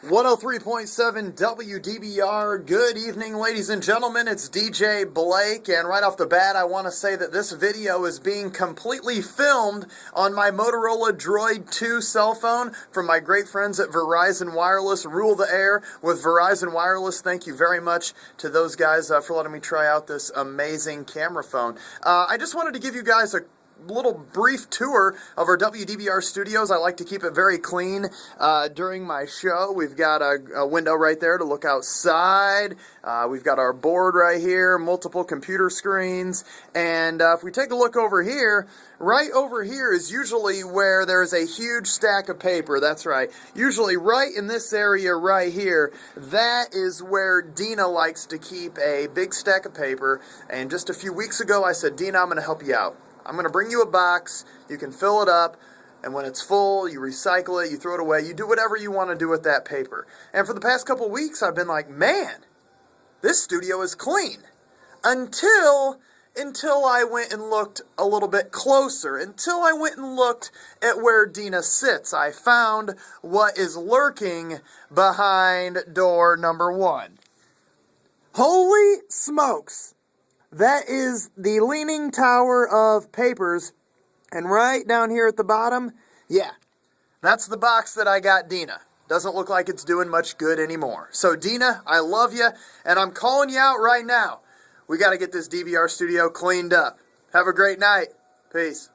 103.7 WDBR. Good evening, ladies and gentlemen. It's DJ Blake, and right off the bat, I want to say that this video is being completely filmed on my Motorola Droid 2 cell phone from my great friends at Verizon Wireless. Rule the air with Verizon Wireless. Thank you very much to those guys for letting me try out this amazing camera phone. I just wanted to give you guys a little brief tour of our WDBR studios. I like to keep it very clean during my show. We've got a window right there to look outside. We've got our board right here, multiple computer screens, and if we take a look over here, right over here is usually where there's a huge stack of paper. That's right. Usually right in this area right here, that is where Dina likes to keep a big stack of paper. And just a few weeks ago I said, Dina, I'm going to help you out. I'm going to bring you a box, you can fill it up, and when it's full, you recycle it, you throw it away, you do whatever you want to do with that paper. And for the past couple weeks, I've been like, man, this studio is clean. Until I went and looked a little bit closer, until I went and looked at where Dina sits. I found what is lurking behind door number 1. Holy smokes! That is the Leaning Tower of Papers, and right down here at the bottom, yeah, that's the box that I got Dina. Doesn't look like it's doing much good anymore. So Dina, I love you, and I'm calling you out right now. We got to get this DVR studio cleaned up. Have a great night. Peace.